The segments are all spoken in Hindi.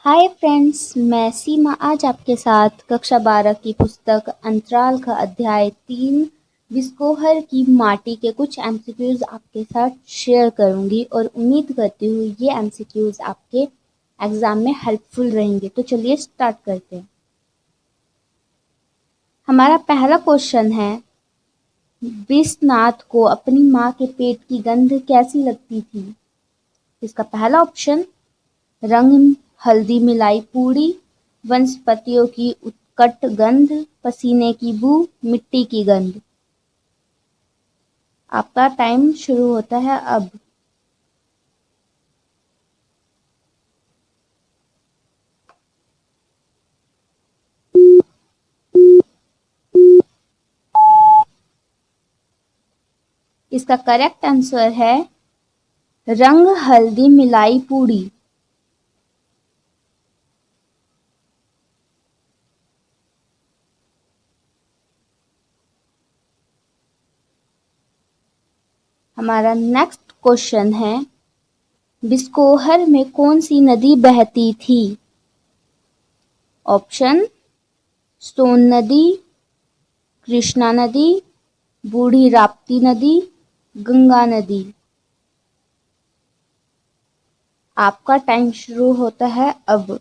हाय फ्रेंड्स, मैं सीमा आज आपके साथ कक्षा 12 की पुस्तक अंतराल का अध्याय 3 बिस्कोहर की माटी के कुछ एमसीक्यूज आपके साथ शेयर करूंगी और उम्मीद करती हूँ ये एमसीक्यूज आपके एग्जाम में हेल्पफुल रहेंगे। तो चलिए स्टार्ट करते हैं। हमारा पहला क्वेश्चन है, विश्वनाथ को अपनी माँ के पेट की गंध कैसी लगती थी? इसका पहला ऑप्शन, रंग हल्दी मिलाई पूड़ी, वनस्पतियों की उत्कट गंध, पसीने की बू, मिट्टी की गंध। आपका टाइम शुरू होता है अब। इसका करेक्ट आंसर है रंग हल्दी मिलाई पूड़ी। हमारा नेक्स्ट क्वेश्चन है, बिस्कोहर में कौन सी नदी बहती थी? ऑप्शन, सोन नदी, कृष्णा नदी, बूढ़ी राप्ती नदी, गंगा नदी। आपका टाइम शुरू होता है अब।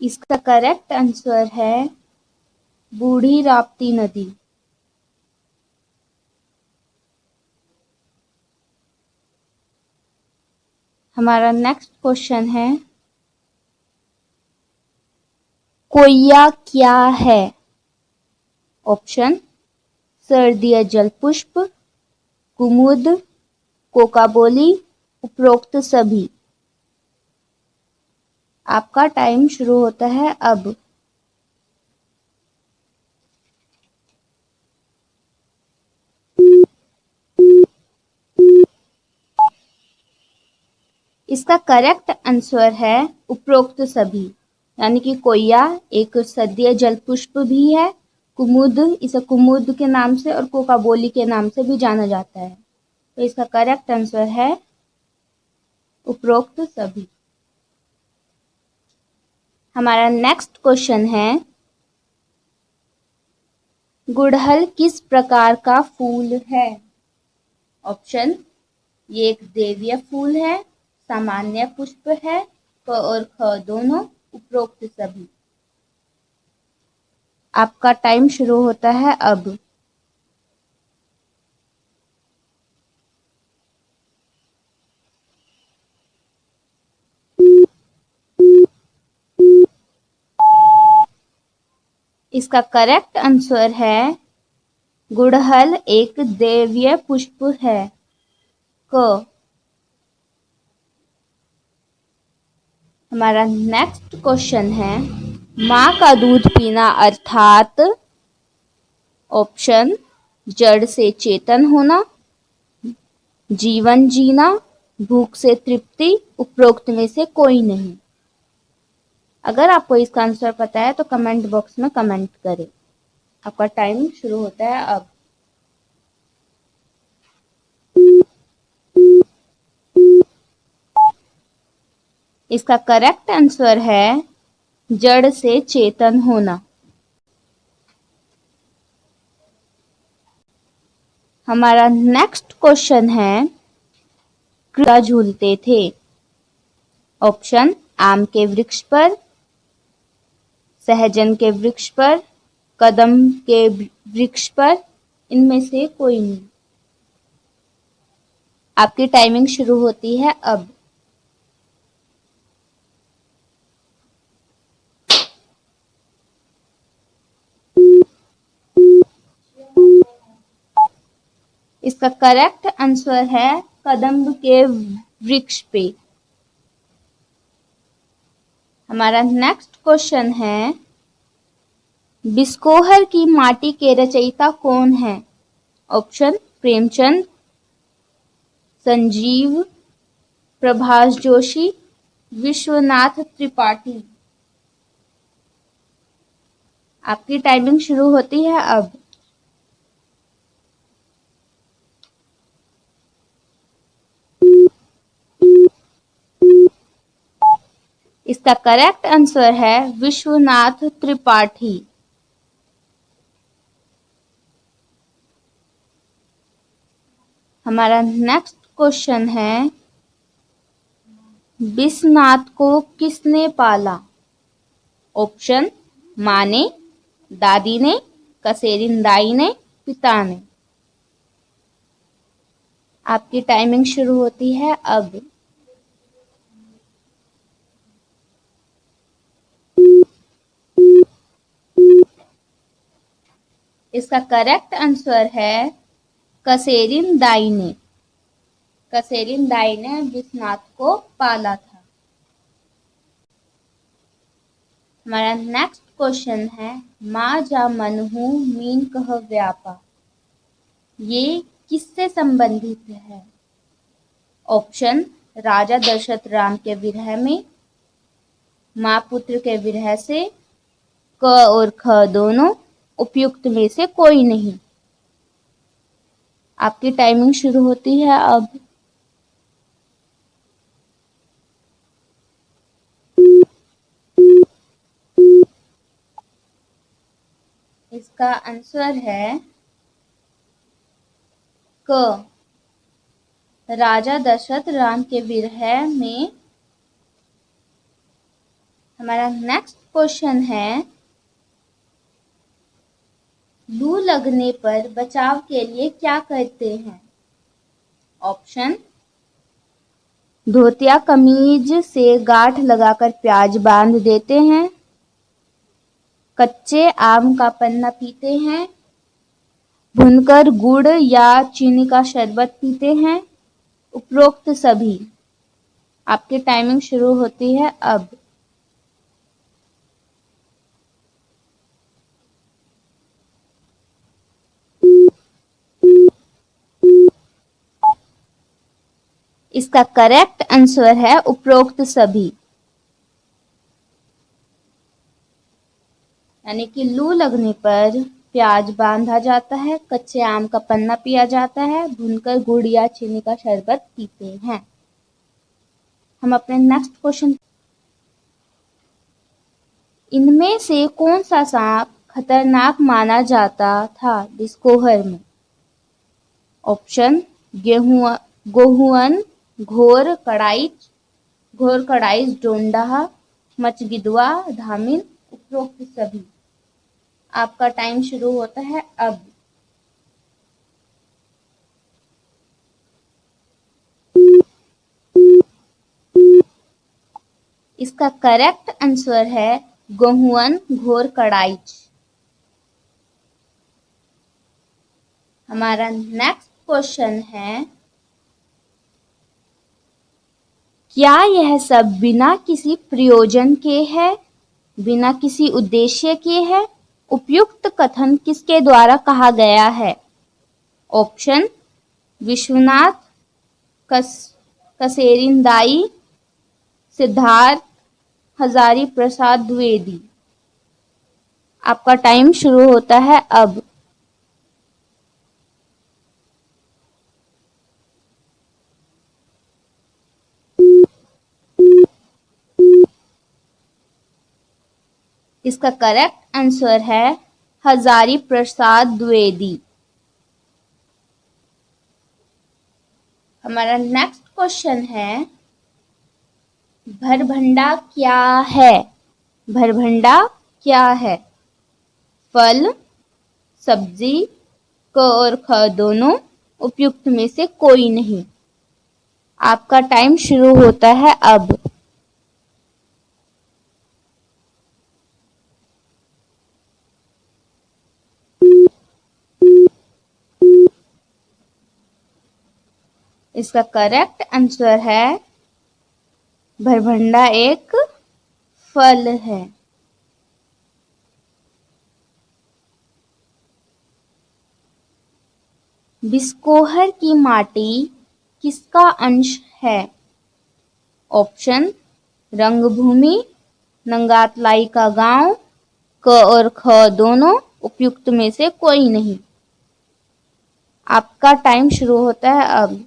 इसका करेक्ट आंसर है बूढ़ी राप्ती नदी। हमारा नेक्स्ट क्वेश्चन है, कोया क्या है? ऑप्शन, सर्दीय जल पुष्प, कुमुद, कोकाबोली, उपरोक्त सभी। आपका टाइम शुरू होता है अब। इसका करेक्ट आंसर है उपरोक्त सभी, यानी कि कोया एक सर्दीय जल पुष्प भी है, कुमुद इसे कुमुद के नाम से और कोकाबोली के नाम से भी जाना जाता है। तो इसका करेक्ट आंसर है उपरोक्त सभी। हमारा नेक्स्ट क्वेश्चन है, गुड़हल किस प्रकार का फूल है? ऑप्शन, ये एक देवीय फूल है, सामान्य पुष्प है, क और ख दोनों, उपरोक्त सभी। आपका टाइम शुरू होता है अब। इसका करेक्ट आंसर है गुड़हल एक देवीय पुष्प है, क। हमारा नेक्स्ट क्वेश्चन है, माँ का दूध पीना अर्थात ऑप्शन, जड़ से चेतन होना, जीवन जीना, भूख से तृप्ति, उपरोक्त में से कोई नहीं। अगर आपको इसका आंसर पता है तो कमेंट बॉक्स में कमेंट करें। आपका टाइम शुरू होता है अब। इसका करेक्ट आंसर है जड़ से चेतन होना। हमारा नेक्स्ट क्वेश्चन है, कृष्ण झूलते थे? ऑप्शन, आम के वृक्ष पर, सहजन के वृक्ष पर, कदम के वृक्ष पर, इनमें से कोई नहीं। आपकी टाइमिंग शुरू होती है अब। इसका करेक्ट आंसर है कदम्ब के वृक्ष पे। हमारा नेक्स्ट क्वेश्चन है, बिस्कोहर की माटी के रचयिता कौन है? ऑप्शन, प्रेमचंद, संजीव, प्रभाष जोशी, विश्वनाथ त्रिपाठी। आपकी टाइमिंग शुरू होती है अब। इसका करेक्ट आंसर है विश्वनाथ त्रिपाठी। हमारा नेक्स्ट क्वेश्चन है, विश्वनाथ को किसने पाला? ऑप्शन, माँ ने, दादी ने, कसेरिन दाई ने, पिता ने। आपकी टाइमिंग शुरू होती है अब। इसका करेक्ट आंसर है कसेरिन दाई ने। कसेरिन दाई ने विश्वनाथ को पाला था। हमारा नेक्स्ट क्वेश्चन है, माँ जा मनहु मीन कह व्यापा, ये किससे संबंधित है? ऑप्शन, राजा दशरथ राम के विरह में, माँ पुत्र के विरह से, क और ख दोनों, उपयुक्त में से कोई नहीं। आपकी टाइमिंग शुरू होती है अब। इसका आंसर है क, राजा दशरथ राम के विरह में। हमारा नेक्स्ट क्वेश्चन है, लू लगने पर बचाव के लिए क्या करते हैं? ऑप्शन, धोतिया कमीज से गांठ लगाकर प्याज बांध देते हैं, कच्चे आम का पन्ना पीते हैं, भूनकर गुड़ या चीनी का शरबत पीते हैं, उपरोक्त सभी। आपकी टाइमिंग शुरू होती है अब। इसका करेक्ट आंसर है उपरोक्त सभी। यानी कि लू लगने पर प्याज बांधा जाता है, कच्चे आम का पन्ना पिया जाता है, भूनकर गुड़ या चीनी का शरबत पीते हैं। हम अपने नेक्स्ट क्वेश्चन, इनमें से कौन सा सांप खतरनाक माना जाता था डिस्कोहर में? ऑप्शन, गोहुअन, घोर कड़ाइच डोंडा, मचगिदवा, धामिन, उपरोक्त सभी। आपका टाइम शुरू होता है अब। इसका करेक्ट आंसर है गोहुअन घोर कड़ाइच। हमारा नेक्स्ट क्वेश्चन है, क्या यह सब बिना किसी प्रयोजन के है, बिना किसी उद्देश्य के है? उपयुक्त कथन किसके द्वारा कहा गया है? ऑप्शन, विश्वनाथ, कसेरिन दाई, सिद्धार्थ, हजारी प्रसाद द्विवेदी। आपका टाइम शुरू होता है अब। इसका करेक्ट आंसर है हजारी प्रसाद द्विवेदी। हमारा नेक्स्ट क्वेश्चन है, भरभंडा क्या है? भरभंडा क्या है? फल, सब्जी, क और ख दोनों, उपयुक्त में से कोई नहीं। आपका टाइम शुरू होता है अब। इसका करेक्ट आंसर है भरभंडा एक फल है। बिस्कोहर की माटी किसका अंश है? ऑप्शन, रंगभूमि, नंगातलाई का गांव, क और ख दोनों, उपयुक्त में से कोई नहीं। आपका टाइम शुरू होता है अब।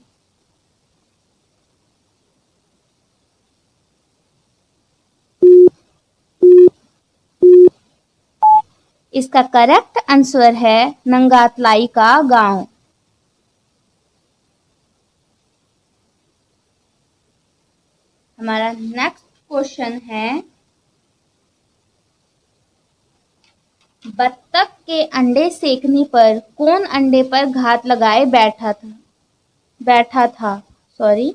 इसका करेक्ट आंसर है नंगातलाई का गांव। हमारा नेक्स्ट क्वेश्चन है, बत्तख के अंडे सेकने पर कौन अंडे पर घात लगाए बैठा था। सॉरी,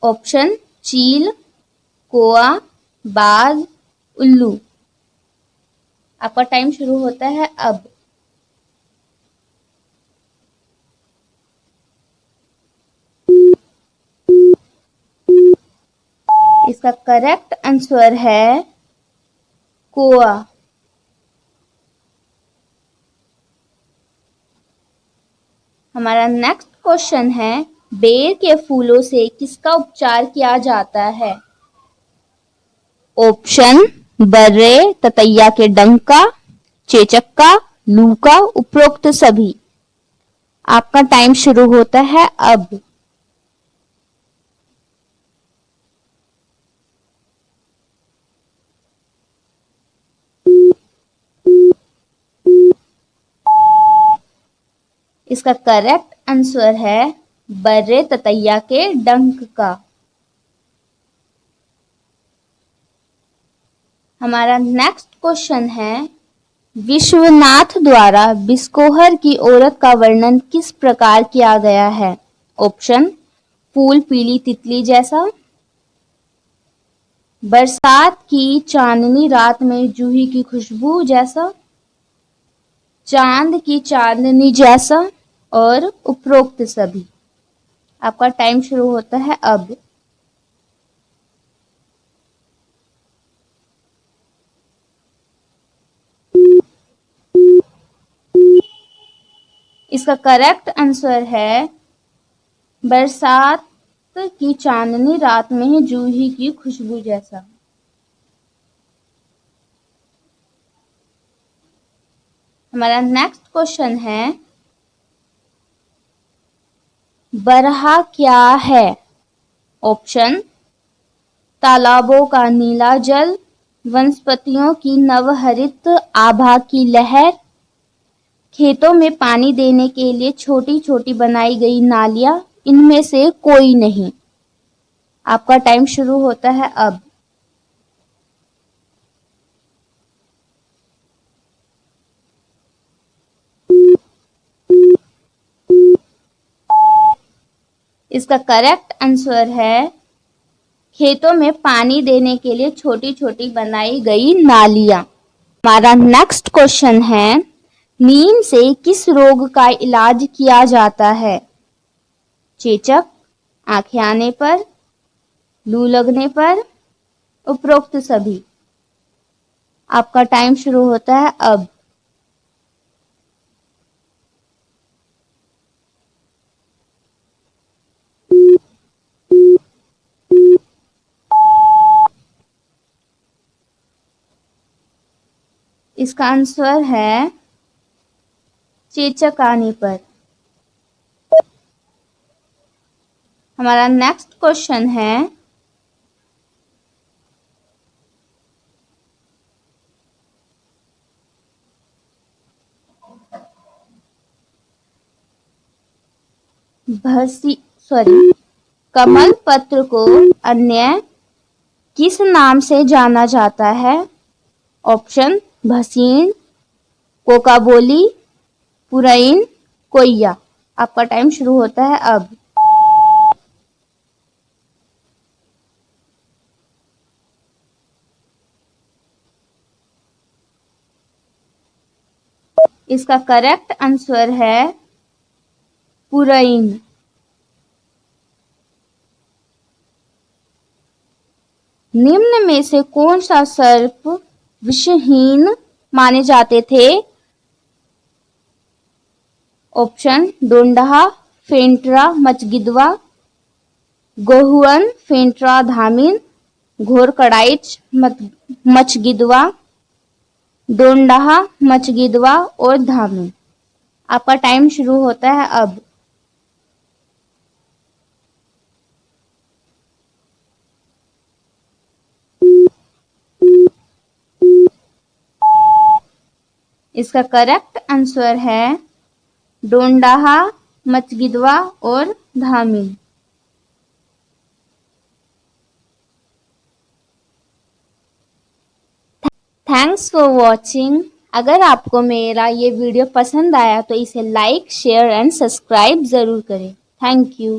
ऑप्शन चील, कोआ, बाज, उल्लू। आपका टाइम शुरू होता है अब। इसका करेक्ट आंसर है कोआ। हमारा नेक्स्ट क्वेश्चन है, बेर के फूलों से किसका उपचार किया जाता है। ऑप्शन बर्रे, ततैया के डंक का, चेचक का, लू का, उपरोक्त सभी। आपका टाइम शुरू होता है अब। इसका करेक्ट आंसर है बर्रे ततैया के डंक का। हमारा नेक्स्ट क्वेश्चन है, विश्वनाथ द्वारा बिस्कोहर की औरत का वर्णन किस प्रकार किया गया है। ऑप्शन फूल पीली तितली जैसा, बरसात की चांदनी रात में जूही की खुशबू जैसा, चांद की चांदनी जैसा, और उपरोक्त सभी। आपका टाइम शुरू होता है अब। इसका करेक्ट आंसर है बरसात की चांदनी रात में जूही की खुशबू जैसा। हमारा नेक्स्ट क्वेश्चन है, बरहा क्या है। ऑप्शन तालाबों का नीला जल, वनस्पतियों की नवहरित आभा की लहर, खेतों में पानी देने के लिए छोटी छोटी बनाई गई नालियां, इनमें से कोई नहीं। आपका टाइम शुरू होता है अब। इसका करेक्ट आंसर है खेतों में पानी देने के लिए छोटी छोटी बनाई गई नालियां। हमारा नेक्स्ट क्वेश्चन है, नीम से किस रोग का इलाज किया जाता है। चेचक, आंखें आने पर, लू लगने पर, उपरोक्त सभी। आपका टाइम शुरू होता है अब। इसका आंसर है चेचक आने पर। हमारा नेक्स्ट क्वेश्चन है, कमल पत्र को अन्य किस नाम से जाना जाता है। ऑप्शन भसीन, कोकाबोली, पुरैन, कोइया। आपका टाइम शुरू होता है अब। इसका करेक्ट आंसर है पुरैन। निम्न में से कौन सा सर्प विषहीन माने जाते थे। ऑप्शन डोंडा, फेंट्रा मचगिदवा, गोहुअन, फेंट्रा धामिन, घोरकडाईच, मचगिदवा, दोंडाहा, मचगिदवा और धामी। आपका टाइम शुरू होता है अब। इसका करेक्ट आंसर है दोंडाहा, मचगिदवा और धामी। Thanks for watching. अगर आपको मेरा ये वीडियो पसंद आया तो इसे लाइक, शेयर एंड सब्सक्राइब ज़रूर करें। Thank you.